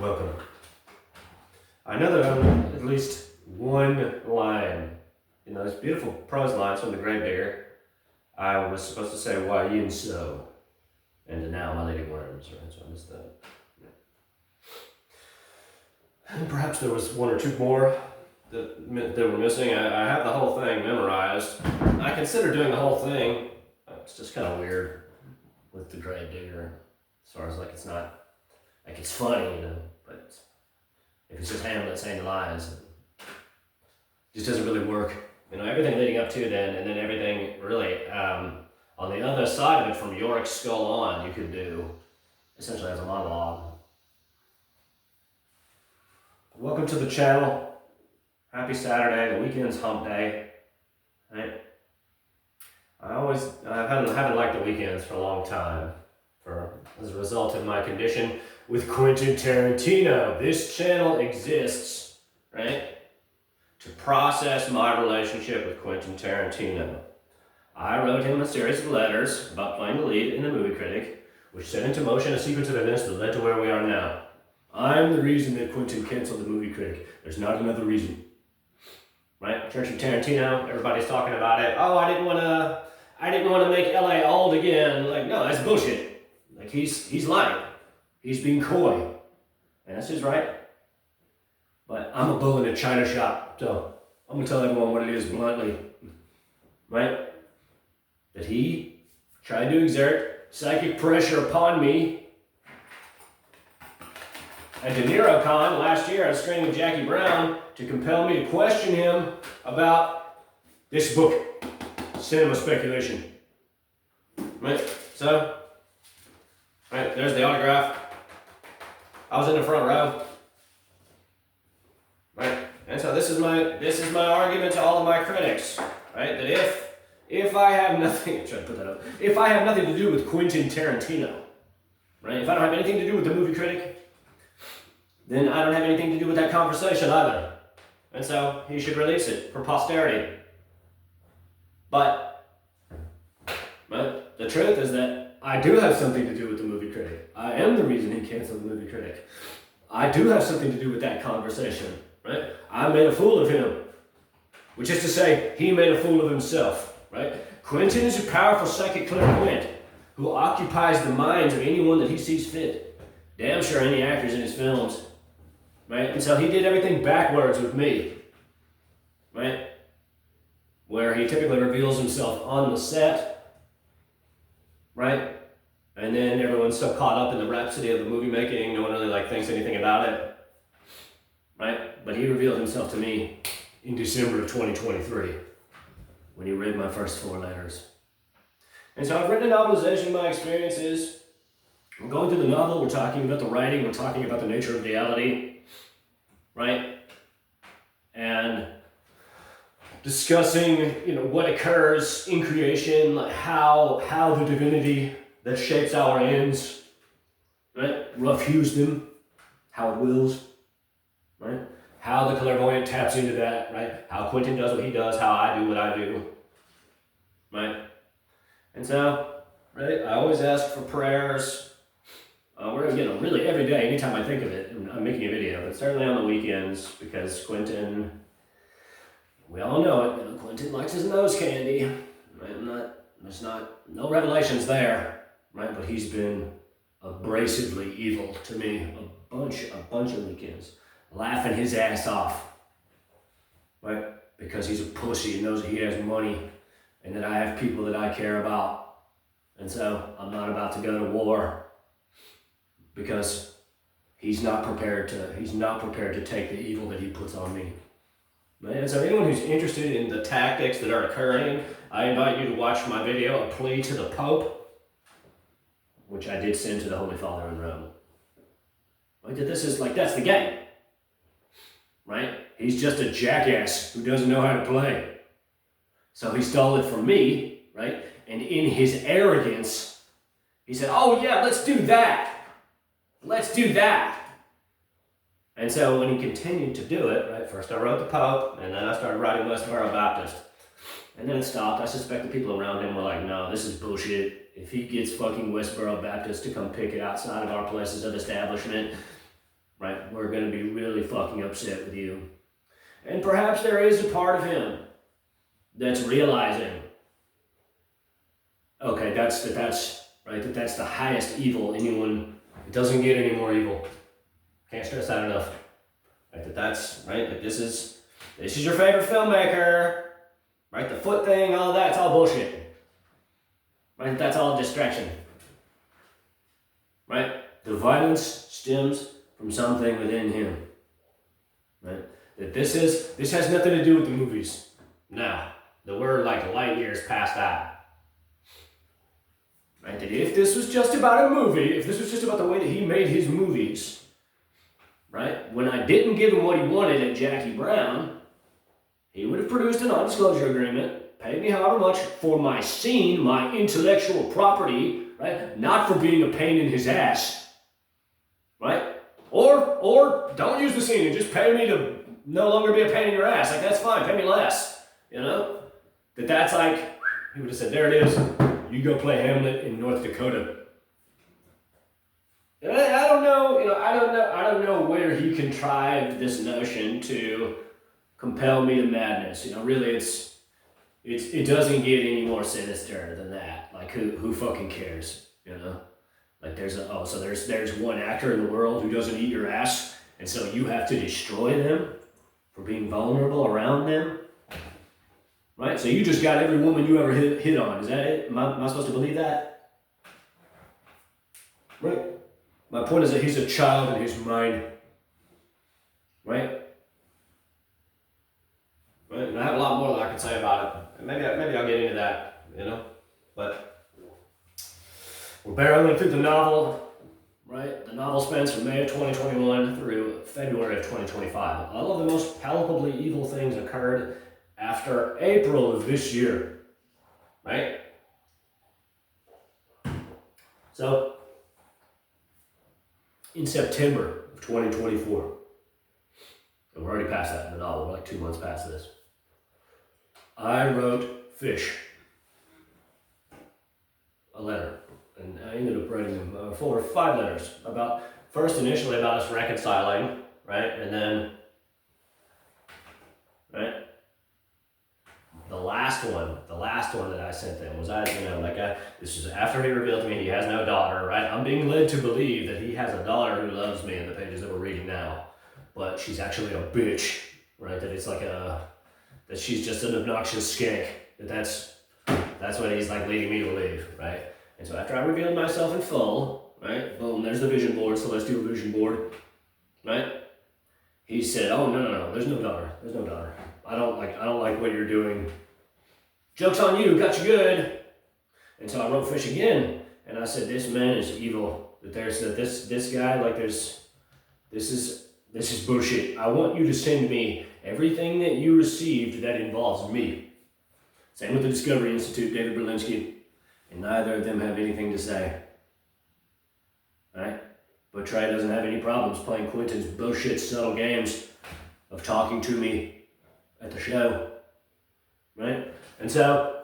Welcome. I know that I'm at least one line, those beautiful prose lines from The Grave Digger. I was supposed to say, why yin so, and now my lady worms, right? So I missed that. And perhaps there was one or two more that were missing. I have the whole thing memorized. I consider doing the whole thing. It's just kind of weird with The Grave Digger, as far as it's not, it's funny, but if it's just Hamlet saying the lines, it just doesn't really work. Everything leading up to then, and then everything really, on the other side of it, from Yorick's skull on, you could do essentially as a monologue. Welcome to the channel. Happy Saturday. The weekend's hump day. Right? I haven't liked the weekends for a long time, as a result of my condition with Quentin Tarantino. This channel exists, right, to process my relationship with Quentin Tarantino. I wrote him a series of letters about playing the lead in the movie Critic, which set into motion a sequence of events that led to where we are now. I'm the reason that Quentin canceled the movie Critic. There's not another reason. Right? Church of Tarantino, everybody's talking about it. Oh, I didn't want to make LA old again. No, that's bullshit. He's lying. He's being coy. And that's his right. But I'm a bull in a china shop, so I'm going to tell everyone what it is bluntly. Right? That he tried to exert psychic pressure upon me at De Niro Con last year on String with Jackie Brown to compel me to question him about this book, Cinema Speculation. Right? So, right, there's the autograph. I was in the front row. Right? And so this is my argument to all of my critics, right? That if I have nothing, if I have nothing to do with Quentin Tarantino, right? If I don't have anything to do with the movie Critic, then I don't have anything to do with that conversation either. And so he should release it for posterity. But the truth is that I do have something to do with the movie Critic. I am the reason he canceled the movie Critic. I do have something to do with that conversation, right? I made a fool of him, which is to say, he made a fool of himself, right? Quentin is a powerful psychic clairvoyant who occupies the minds of anyone that he sees fit. Damn sure any actors in his films, right? And so he did everything backwards with me, right? Where he typically reveals himself on the set, right? And then everyone's so caught up in the rhapsody of the movie making, no one really thinks anything about it, right? But he revealed himself to me in December of 2023 when he read my first 4 letters. And so I've written a novelization of my experiences. We're going through the novel, we're talking about the writing, we're talking about the nature of reality, right? And discussing, what occurs in creation, how the divinity that shapes our ends, right, rough-hews them, how it wills, right? How the clairvoyant taps into that, right? How Quentin does what he does, how I do what I do, right? And so, right, I always ask for prayers. Really every day, anytime I think of it, I'm making a video, but certainly on the weekends, because Quentin, we all know it, Quentin likes his nose candy, right? There's no revelations there, right? But he's been abrasively evil to me a bunch of weekends, laughing his ass off, right? Because he's a pussy and knows that he has money and that I have people that I care about. And so I'm not about to go to war because he's not prepared to take the evil that he puts on me. Right? And so anyone who's interested in the tactics that are occurring, I invite you to watch my video, A Plea to the Pope, which I did send to the Holy Father in Rome. Right? That's the game. Right? He's just a jackass who doesn't know how to play. So he stole it from me, right? And in his arrogance, he said, oh yeah, let's do that. Let's do that. And so when he continued to do it, right, first I wrote the Pope, and then I started writing Westboro Baptist. And then it stopped. I suspect the people around him were like, no, this is bullshit. If he gets fucking Westboro Baptist to come pick it outside of our places of establishment, right? We're going to be really fucking upset with you. And perhaps there is a part of him that's realizing, okay, that's the highest evil anyone, it doesn't get any more evil. Can't stress that enough. Right, that's right, like this is your favorite filmmaker, right? The foot thing, all of that, it's all bullshit. Right? That's all distraction. Right? The violence stems from something within him. Right? That this has nothing to do with the movies. No. That we're like light years past that. Right? That if this was just about a movie, if this was just about the way that he made his movies, right? When I didn't give him what he wanted at Jackie Brown, he would have produced a non-disclosure agreement, paid me however much for my scene, my intellectual property, right? Not for being a pain in his ass, right? Or don't use the scene and just pay me to no longer be a pain in your ass. Like, that's fine, pay me less, you know? That's like, he would have said, there it is, you go play Hamlet in North Dakota. And I don't know, I don't know where he contrived this notion to compel me to madness. Really, it doesn't get any more sinister than that. Like, who fucking cares? Like there's one actor in the world who doesn't eat your ass, and so you have to destroy them for being vulnerable around them. Right? So you just got every woman you ever hit on. Is that it? Am I supposed to believe that? Right. My point is that he's a child in his mind. Right? Right? And I have a lot more that I could say about it. And maybe I'll get into that, But we're barreling through the novel. Right? The novel spans from May of 2021 through February of 2025. All of the most palpably evil things occurred after April of this year. Right? So, in September of 2024, and we're already past that in the novel, we're like 2 months past this, I wrote Fish a letter, and I ended up writing him 4 or 5 letters initially about us reconciling, right, and then, right, the last one that I sent them was this is after he revealed to me he has no daughter, right? I'm being led to believe that he has a daughter who loves me in the pages that we're reading now, but she's actually a bitch, right? That it's like that she's just an obnoxious skank. That's what he's like leading me to believe, right? And so after I revealed myself in full, right? Boom, there's the vision board, celestial vision board, right? He said, "Oh no, there's no daughter. I don't like what you're doing. Joke's on you, got you good." And so I wrote Fish again, and I said, "This man is evil. This guy, this is bullshit. I want you to send me everything that you received that involves me." Same with the Discovery Institute, David Berlinski, and neither of them have anything to say. Right? But Trey doesn't have any problems playing Quentin's bullshit subtle games of talking to me at the show, right? And so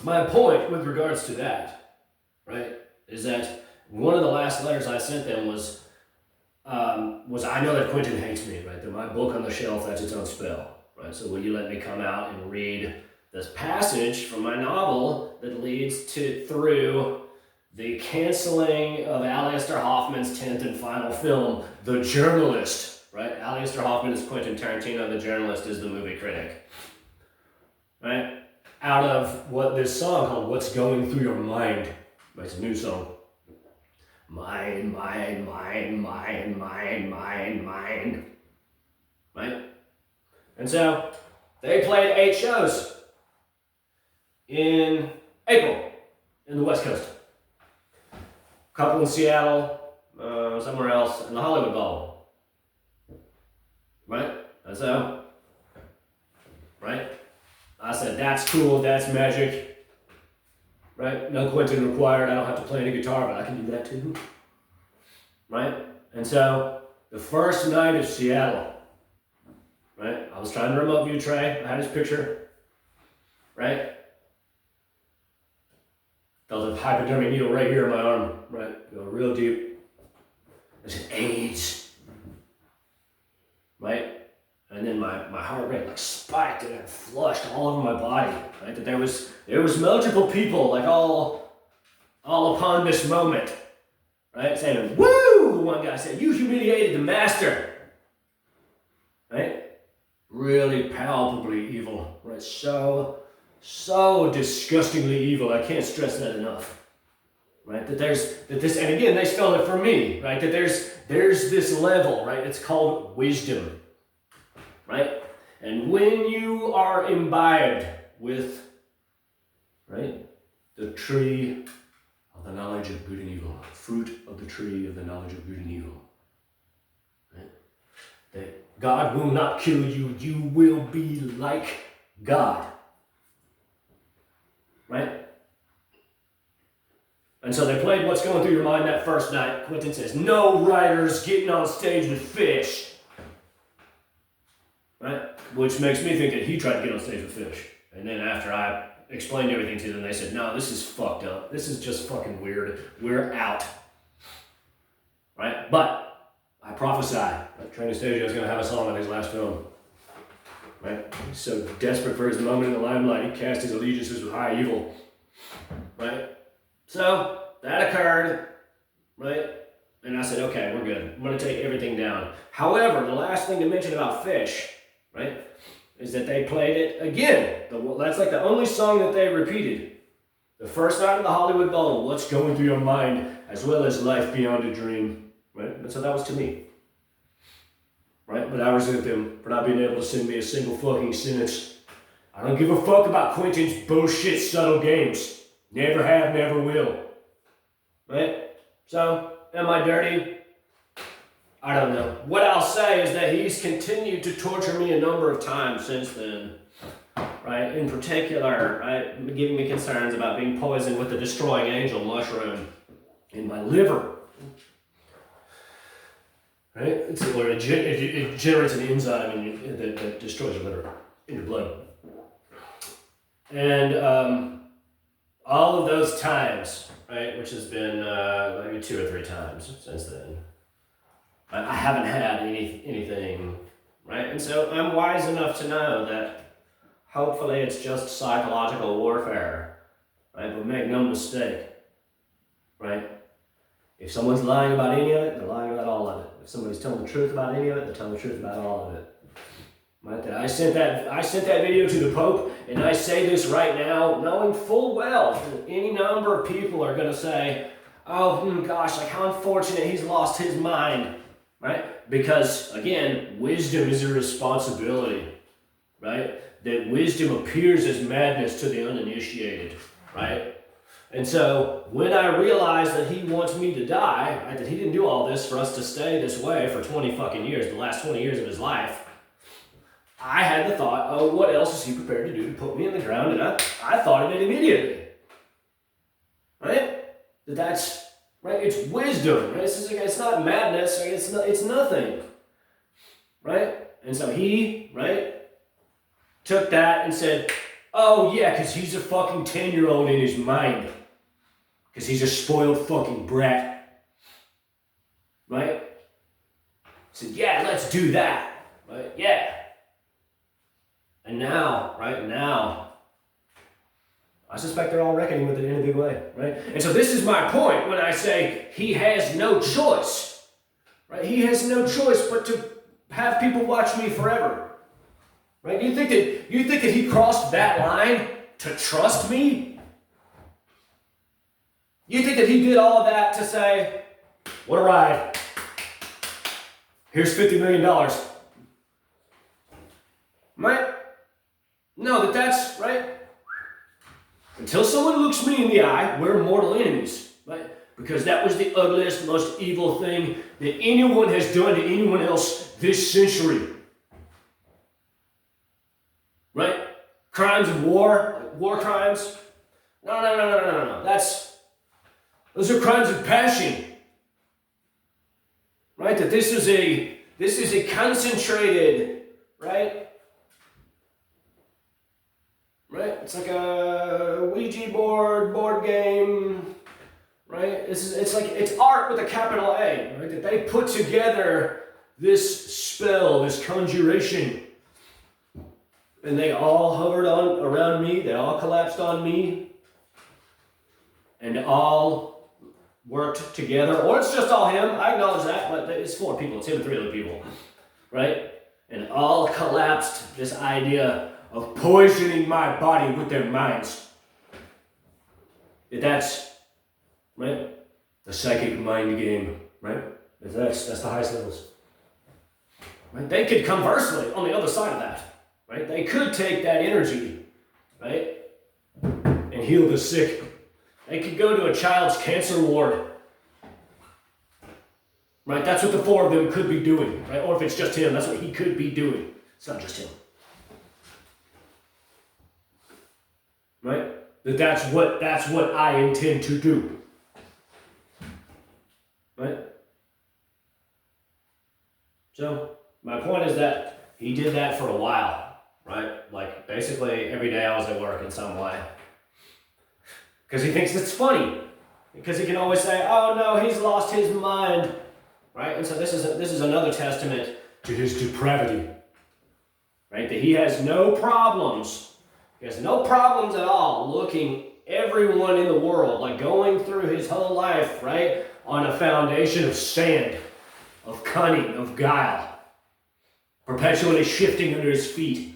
my point with regards to that, right, is that one of the last letters I sent them was I know that Quentin hates me, right? That my book on the shelf, that's its own spell, right? So will you let me come out and read this passage from my novel that leads through the canceling of Alistair Hoffman's 10th and final film, The Journalist, right? Alistair Hoffman is Quentin Tarantino, The Journalist is the movie Critic, right? Out of what this song called What's Going Through Your Mind, right? It's a new song. Mind, right? And so they played 8 shows in April in the West Coast. A couple in Seattle, somewhere else, in the Hollywood Bowl. Right? And so, right? I said, that's cool, that's magic. Right? No Quentin required, I don't have to play any guitar, but I can do that too. Right? And so, the first night of Seattle, right? I was trying to remote view Trey, I had his picture, right? Felt a hypodermic needle right here in my arm, right? Go real deep. I said, AIDS. then my heart rate like spiked and it flushed all over my body, right? That there was multiple people like all upon this moment, right? Saying, woo! The one guy said, you humiliated the master, right? Really palpably evil, right? So disgustingly evil. I can't stress that enough. Right, that this, and again, they spelled it for me, right? That there's this level, right? It's called wisdom, right? And when you are imbibed with, right, the tree of the knowledge of good and evil, fruit of the tree of the knowledge of good and evil, right? That God will not kill you, you will be like God, right? And so they played What's Going Through Your Mind that first night. Quentin says, no writers getting on stage with fish. Right? Which makes me think that he tried to get on stage with fish. And then after I explained everything to them, they said, no, this is fucked up. This is just fucking weird. We're out. Right? But I prophesy that Training Stage is going to have a song on his last film. Right? He's so desperate for his moment in the limelight, he cast his allegiances with high evil. Right? So that occurred, right? And I said, okay, we're good. I'm going to take everything down. However, the last thing to mention about Fish, right, is that they played it again. That's like the only song that they repeated. The first night of the Hollywood Bowl, What's Going Through Your Mind, as well as Life Beyond a Dream, right? And so that was to me, right? But I resent them for not being able to send me a single fucking sentence. I don't give a fuck about Quentin's bullshit subtle games. Never have, never will. Right? So, am I dirty? I don't know. What I'll say is that he's continued to torture me a number of times since then. Right? In particular, right? Giving me concerns about being poisoned with the destroying angel mushroom in my liver. Right? It generates an enzyme that destroys your liver in your blood. And, all of those times, right, which has been maybe 2 or 3 times since then, I haven't had anything, right? And so I'm wise enough to know that hopefully it's just psychological warfare, right? But make no mistake, right? If someone's lying about any of it, they're lying about all of it. If somebody's telling the truth about any of it, they're telling the truth about all of it. Right? I sent that video to the Pope, and I say this right now, knowing full well that any number of people are going to say, oh, gosh, like how unfortunate he's lost his mind, right? Because, again, wisdom is a responsibility, right? That wisdom appears as madness to the uninitiated, right? And so when I realize that he wants me to die, right, that he didn't do all this for us to stay this way for 20 fucking years, the last 20 years of his life, I had the thought, oh, what else is he prepared to do to put me in the ground? And I thought of it immediately. Right? That's, right? It's wisdom, right? It's not madness, right? It's nothing. Right? And so he, right, took that and said, oh, yeah, because he's a fucking 10-year-old in his mind. Because he's a spoiled fucking brat. Right? He said, yeah, let's do that. Right? Yeah. And now, right now, I suspect they're all reckoning with it in a big way, right? And so this is my point when I say he has no choice, right? He has no choice but to have people watch me forever, right? You think that he crossed that line to trust me? You think that he did all of that to say, what a ride. Here's $50 million. Right? No, that's, right? Until someone looks me in the eye, we're mortal enemies, right? Because that was the ugliest, most evil thing that anyone has done to anyone else this century. Right? Crimes of war, like war crimes. No. Those are crimes of passion. Right? That this is a concentrated, right? Right? It's like a Ouija board game, right? It's art with a capital A, right? That they put together this spell, this conjuration, and they all hovered on around me, they all collapsed on me, and all worked together, or it's just all him, I acknowledge that, but it's 4 people, it's him and 3 other people, right? And all collapsed this idea of poisoning my body with their minds. That's, right, the psychic mind game, right? That's the highest levels. Right? They could conversely, on the other side of that, right? They could take that energy, right, and heal the sick. They could go to a child's cancer ward, right? That's what the 4 of them could be doing, right? Or if it's just him, that's what he could be doing. It's not just him, right? That's what I intend to do, right? So my point is that he did that for a while, right? Like basically every day I was at work in some way. Because he thinks it's funny. Because he can always say, oh no, he's lost his mind, right? And so this is another testament to his depravity, right? That he has no problems. He has no problems at all looking everyone in the world, like going through his whole life, right, on a foundation of sand, of cunning, of guile, perpetually shifting under his feet,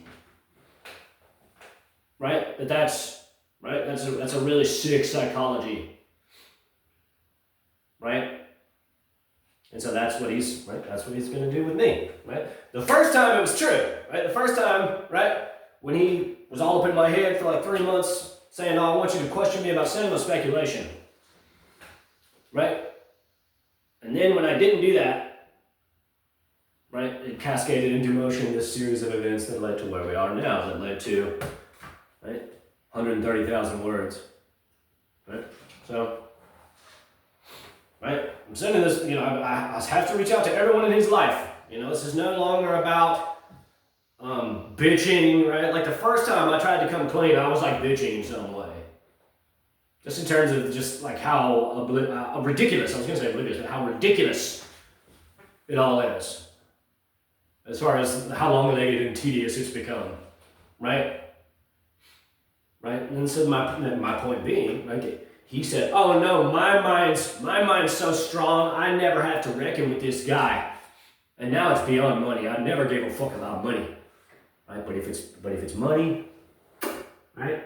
right? That's a really sick psychology, right? And so that's what he's going to do with me, right? The first time it was true, right? The first time, right, when he was all up in my head for like 3 months, saying, "Oh, I want you to question me about cinema speculation," right? And then when I didn't do that, right, it cascaded into motion this series of events that led to where we are now, that led to, right, 130,000 words, right? So, right, I'm sending this, I have to reach out to everyone in his life. This is no longer about bitching, right? Like the first time I tried to come clean, I was like bitching in some way. Just in terms of just like how ridiculous, I was going to say oblivious, but how ridiculous it all is. As far as how long-legged and tedious it's become, right? Right? And so my point being, right, he said, oh no, my mind's so strong, I never have to reckon with this guy. And now it's beyond money. I never gave a fuck about money. Right? But if it's money, right?